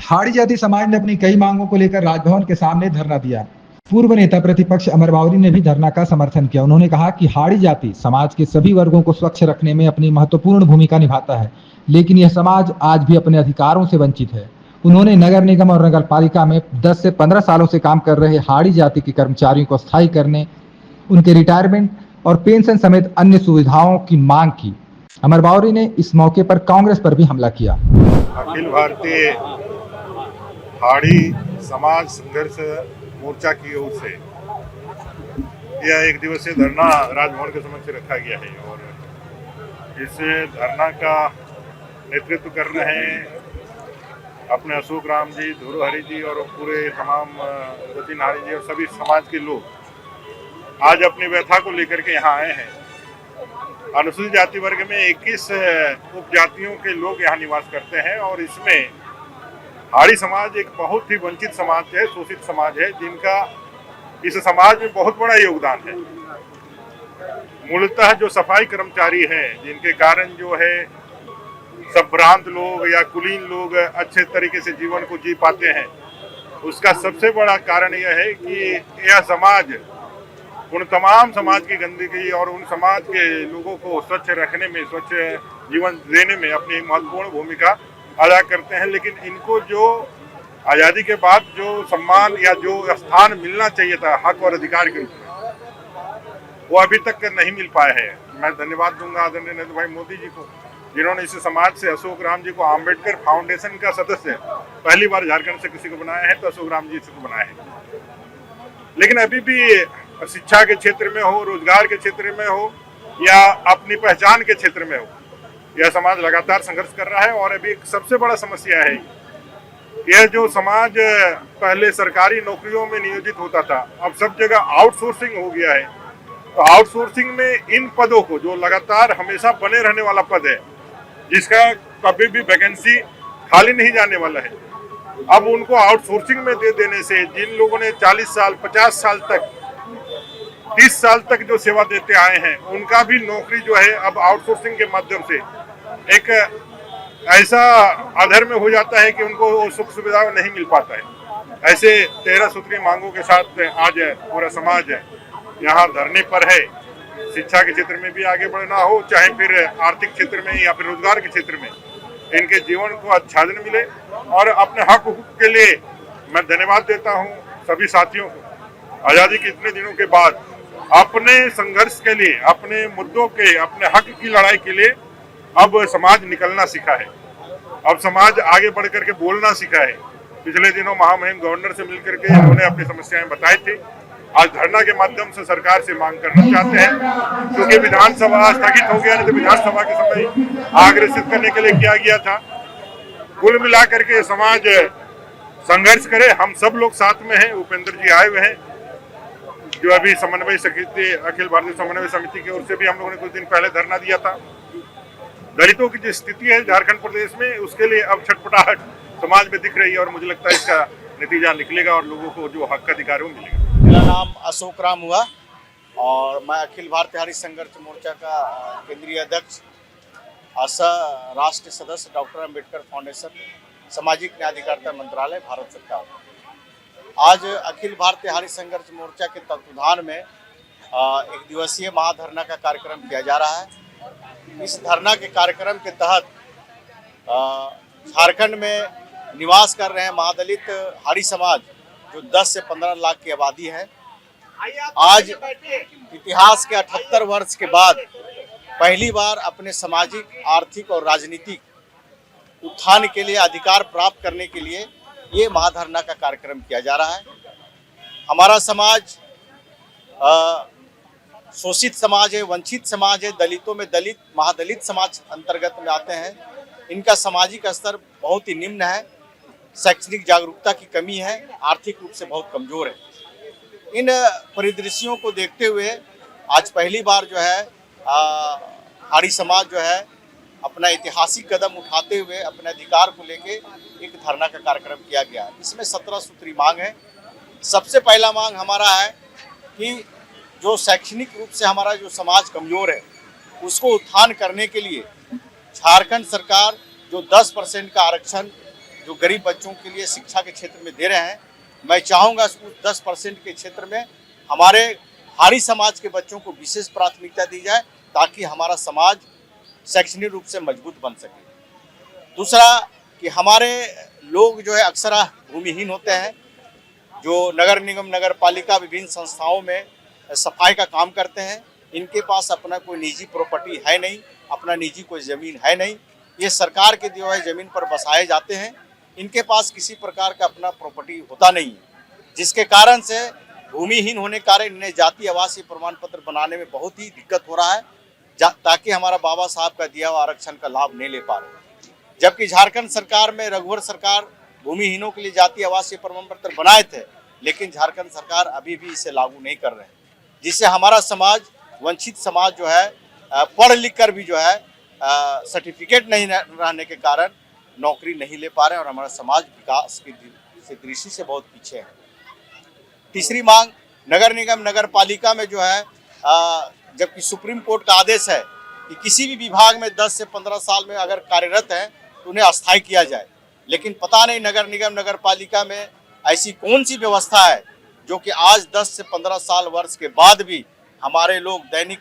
हाड़ी जाति समाज ने अपनी कई मांगों को लेकर राजभवन के सामने धरना दिया। पूर्व नेता प्रतिपक्ष अमर बावरी ने भी धरना का समर्थन किया। उन्होंने कहा कि हाड़ी जाति समाज के सभी वर्गों को स्वच्छ रखने में अपनी महत्वपूर्ण भूमिका निभाता है, लेकिन यह समाज आज भी अपने अधिकारों से वंचित है। उन्होंने नगर निगम और नगर पालिका में 10 से 15 सालों से काम कर रहे हाड़ी जाति के कर्मचारियों को स्थायी करने, उनके रिटायरमेंट और पेंशन समेत अन्य सुविधाओं की मांग की। अमर बावरी ने इस मौके पर कांग्रेस पर भी हमला किया। अखिल भारतीय हाड़ी समाज संघर्ष मोर्चा की ओर से यह एक दिवसीय धरना राजभवन के समक्ष रखा गया है और इस धरना का नेतृत्व कर रहे हैं अपने अशोक राम जी, धुरहरी जी और पूरे तमाम जतिन हाड़ी जी और सभी समाज के लोग आज अपनी व्यथा को लेकर के यहाँ आए हैं। अनुसूचित जाति वर्ग में 21 उपजातियों के लोग यहाँ निवास करते हैं और इसमें हाड़ी समाज एक बहुत ही वंचित समाज है, शोषित समाज है, जिनका इस समाज में बहुत बड़ा योगदान है। मूलतः जो सफाई कर्मचारी हैं, जिनके कारण जो है संभ्रांत लोग या कुलीन लोग अच्छे तरीके से जीवन को जी पाते हैं, उसका सबसे बड़ा कारण यह है कि यह समाज उन तमाम समाज की गंदगी और उन समाज के लोगों को स्वच्छ रखने में, स्वच्छ जीवन देने में अपनी महत्वपूर्ण भूमिका अदा करते हैं। लेकिन इनको जो आज़ादी के बाद जो सम्मान या जो स्थान मिलना चाहिए था हक और अधिकार के रूप में, वो अभी तक नहीं मिल पाए हैं। मैं धन्यवाद दूंगा आदरणीय नरेंद्र भाई मोदी जी को, जिन्होंने इस समाज से अशोक राम जी को आम्बेडकर फाउंडेशन का सदस्य पहली बार झारखंड से किसी को बनाया है तो अशोक राम जी को बनाया है। लेकिन अभी भी शिक्षा के क्षेत्र में हो, रोजगार के क्षेत्र में हो या अपनी पहचान के क्षेत्र में हो, यह समाज लगातार संघर्ष कर रहा है। और अभी एक सबसे बड़ा समस्या है, यह जो समाज पहले सरकारी नौकरियों में नियोजित होता था, अब सब जगह आउटसोर्सिंग हो गया है। तो आउटसोर्सिंग में इन पदों को, जो लगातार हमेशा बने रहने वाला पद है, जिसका कभी भी वैकेंसी खाली नहीं जाने वाला है, अब उनको आउटसोर्सिंग में दे देने से जिन लोगों ने 40 साल, 50 साल तक, 30 साल तक जो सेवा देते आए हैं, उनका भी नौकरी जो है अब आउटसोर्सिंग के माध्यम से एक ऐसा अधर में हो जाता है कि उनको सुख सुविधा नहीं मिल पाता है। ऐसे 13 सूत्रीय मांगों के साथ आज पूरा समाज यहाँ धरने पर है। शिक्षा के क्षेत्र में भी आगे बढ़ना हो, चाहे फिर आर्थिक क्षेत्र में या फिर रोजगार के क्षेत्र में, इनके जीवन को आच्छादन मिले। और अपने हक हुकूक के लिए मैं धन्यवाद देता हूँ सभी साथियों को। आज़ादी के इतने दिनों के बाद अपने संघर्ष के लिए, अपने मुद्दों के, अपने हक की लड़ाई के लिए अब समाज निकलना सीखा है। अब समाज आगे बढ़ करके बोलना सीखा है। पिछले दिनों महामहिम गवर्नर से मिलकर के उन्होंने अपनी समस्याएं बताई थी। आज धरना के माध्यम से सरकार से मांग करना चाहते हैं, क्योंकि विधानसभा स्थगित हो गया, नहीं तो विधानसभा के समय आग्रसित करने के लिए किया गया था। कुल मिलाकर के समाज संघर्ष करे, हम सब लोग साथ में हैं। उपेंद्र जी आए हुए हैं, जो अभी समन्वय समिति, अखिल भारतीय समन्वय समिति की ओर से भी हम लोगों ने कुछ दिन पहले धरना दिया था। दलितों की जो स्थिति है झारखंड प्रदेश में, उसके लिए अब छटपटाहट समाज में दिख रही है और मुझे लगता है इसका नतीजा निकलेगा और लोगों को जो हक का अधिकार है वो मिलेगा। मेरा नाम अशोक राम हुआ और मैं अखिल भारतीय हाड़ी संघर्ष मोर्चा का केंद्रीय अध्यक्ष, राष्ट्रीय सदस्य, डॉक्टर अम्बेडकर फाउंडेशन, सामाजिक न्याय अधिकारिता मंत्रालय, भारत सरकार। आज अखिल भारतीय हाड़ी संघर्ष मोर्चा के तत्वावधान में एक दिवसीय महाधरना का कार्यक्रम किया जा रहा है। इस धरना के कार्यक्रम के तहत झारखंड में निवास कर रहे हैं महादलित हाड़ी समाज, जो 10 से 15 लाख की आबादी है, आज इतिहास के 78 वर्ष के बाद पहली बार अपने सामाजिक, आर्थिक और राजनीतिक उत्थान के लिए, अधिकार प्राप्त करने के लिए ये महाधरना का कार्यक्रम किया जा रहा है। हमारा समाज शोषित समाज है, वंचित समाज है, दलितों में दलित, महादलित समाज अंतर्गत में आते हैं। इनका सामाजिक स्तर बहुत ही निम्न है, शैक्षणिक जागरूकता की कमी है, आर्थिक रूप से बहुत कमजोर है। इन परिदृश्यों को देखते हुए आज पहली बार जो है हाड़ी समाज जो है अपना ऐतिहासिक कदम उठाते हुए अपने अधिकार को लेके एक धरना का कार्यक्रम किया गया है। इसमें 17 सूत्री मांग है। सबसे पहला मांग हमारा है कि जो शैक्षणिक रूप से हमारा जो समाज कमजोर है, उसको उत्थान करने के लिए झारखंड सरकार जो 10% का आरक्षण जो गरीब बच्चों के लिए शिक्षा के क्षेत्र में दे रहे हैं, मैं चाहूँगा उस 10% के क्षेत्र में हमारे हारी समाज के बच्चों को विशेष प्राथमिकता दी जाए, ताकि हमारा समाज शैक्षणिक रूप से मजबूत बन सके। दूसरा कि हमारे लोग जो है अक्सर भूमिहीन होते हैं, जो नगर निगम, नगर पालिका, विभिन्न संस्थाओं में सफाई का काम करते हैं। इनके पास अपना कोई निजी प्रॉपर्टी है नहीं, अपना निजी कोई ज़मीन है नहीं, ये सरकार के दिए हुए ज़मीन पर बसाए जाते हैं। इनके पास किसी प्रकार का अपना प्रॉपर्टी होता नहीं है, जिसके कारण से भूमिहीन होने के कारण इन्हें जाति आवासीय प्रमाण पत्र बनाने में बहुत ही दिक्कत हो रहा है, ताकि हमारा बाबा साहब का दिया हुआ आरक्षण का लाभ नहीं ले पा रहे। जबकि झारखंड सरकार में रघुवर सरकार भूमिहीनों के लिए जाति आवासीय प्रमाण पत्र बनाए थे, लेकिन झारखंड सरकार अभी भी इसे लागू नहीं कर रहे हैं, जिससे हमारा समाज, वंचित समाज जो है, पढ़ लिख कर भी जो है सर्टिफिकेट नहीं रहने के कारण नौकरी नहीं ले पा रहे हैं, और हमारा समाज विकास की दृष्टि से बहुत पीछे है। तीसरी मांग, नगर निगम, नगर पालिका में जो है जबकि सुप्रीम कोर्ट का आदेश है कि किसी भी विभाग में 10 से 15 साल में अगर कार्यरत हैं तो उन्हें अस्थायी किया जाए, लेकिन पता नहीं नगर निगम, नगर पालिका में ऐसी कौन सी व्यवस्था है जो कि आज 10 से 15 साल वर्ष के बाद भी हमारे लोग दैनिक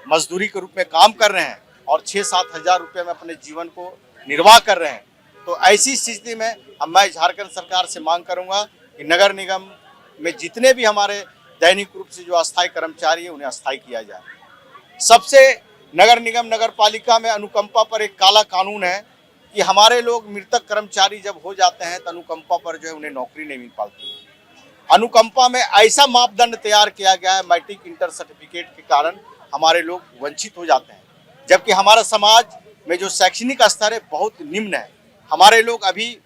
मजदूरी के रूप में काम कर रहे हैं और 6-7 हज़ार रुपये में अपने जीवन को निर्वाह कर रहे हैं। तो ऐसी स्थिति में मैं झारखंड सरकार से मांग करूंगा कि नगर निगम में जितने भी हमारे दैनिक रूप से जो अस्थायी कर्मचारी है उन्हें अस्थायी किया जाए। सबसे नगर निगम, नगर पालिका में अनुकंपा पर एक काला कानून है कि हमारे लोग मृतक कर्मचारी जब हो जाते हैं तो अनुकंपा पर जो है उन्हें नौकरी नहीं मिल पाती है। अनुकंपा में ऐसा मापदंड तैयार किया गया है, मैट्रिक इंटर सर्टिफिकेट के कारण हमारे लोग वंचित हो जाते हैं, जबकि हमारा समाज में जो शैक्षणिक स्तर है बहुत निम्न है। हमारे लोग अभी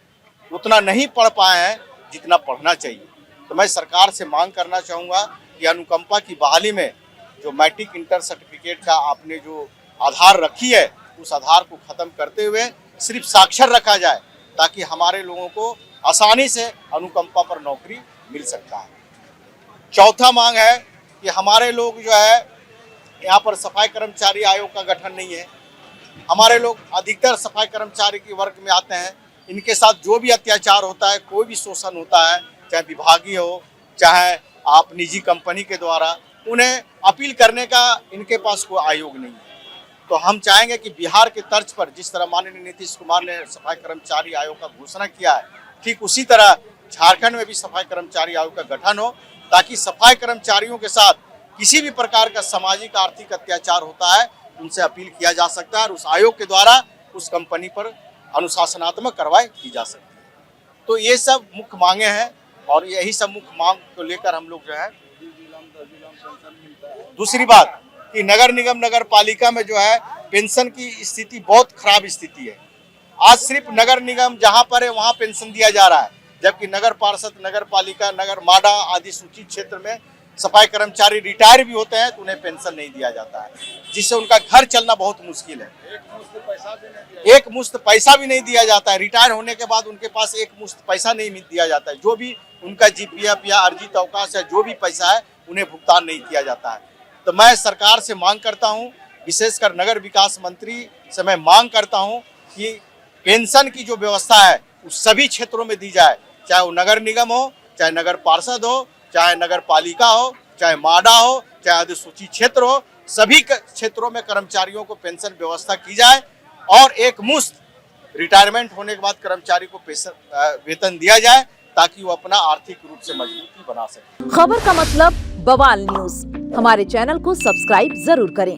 उतना नहीं पढ़ पाए हैं जितना पढ़ना चाहिए। तो मैं सरकार से मांग करना चाहूँगा कि अनुकंपा की बहाली में जो मैट्रिक इंटर सर्टिफिकेट का आपने जो आधार रखी है, उस आधार को ख़त्म करते हुए सिर्फ साक्षर रखा जाए, ताकि हमारे लोगों को आसानी से अनुकंपा पर नौकरी मिल सकता है। चौथा मांग है कि हमारे लोग जो है यहाँ पर सफाई कर्मचारी आयोग का गठन नहीं है। हमारे लोग अधिकतर सफाई कर्मचारी के वर्ग में आते हैं। इनके साथ जो भी अत्याचार होता है, कोई भी शोषण होता है, चाहे विभागीय हो, चाहे आप निजी कंपनी के द्वारा, उन्हें अपील करने का इनके पास कोई आयोग नहीं है। तो हम चाहेंगे कि बिहार के तर्ज पर जिस तरह माननीय नीतीश कुमार ने सफाई कर्मचारी आयोग का घोषणा किया है, ठीक उसी तरह झारखंड में भी सफाई कर्मचारी आयोग का गठन हो, ताकि सफाई कर्मचारियों के साथ किसी भी प्रकार का सामाजिक आर्थिक अत्याचार होता है उनसे अपील किया जा सकता है और उस आयोग के द्वारा उस कंपनी पर अनुशासनात्मक कार्रवाई की जा सकती है। तो ये सब मुख्य मांगे हैं और यही सब मुख्य मांग को लेकर हम लोग जो है। दूसरी बात कि नगर निगम, नगर पालिका में जो है पेंशन की स्थिति बहुत खराब स्थिति है। आज सिर्फ नगर निगम जहां पर है वहां पेंशन दिया जा रहा है, जबकि नगर पार्षद, नगर पालिका, नगर माडा आदि सूचित क्षेत्र में सफाई कर्मचारी रिटायर भी होते हैं तो उन्हें पेंशन नहीं दिया जाता है, जिससे उनका घर चलना बहुत मुश्किल है। एक मुश्त पैसा भी नहीं दिया जाता है। रिटायर होने के बाद उनके पास एक मुश्त पैसा नहीं दिया जाता है। जो भी उनका जीपीएफ या अर्जित अवकाश या जो भी पैसा है उन्हें भुगतान नहीं किया जाता है। तो मैं सरकार से मांग करता हूँ, विशेषकर नगर विकास मंत्री से मैं मांग करता हूँ कि पेंशन की जो व्यवस्था है उस सभी क्षेत्रों में दी जाए, चाहे वो नगर निगम हो, चाहे नगर पार्षद हो, चाहे नगर पालिका हो, चाहे माडा हो, चाहे अधिसूचित क्षेत्र हो, सभी क्षेत्रों में कर्मचारियों को पेंशन व्यवस्था की जाए और एक मुश्त रिटायरमेंट होने के बाद कर्मचारी को वेतन दिया जाए, ताकि वो अपना आर्थिक रूप से मजबूती बना सके। खबर का मतलब बवाल न्यूज। हमारे चैनल को सब्सक्राइब जरूर करें।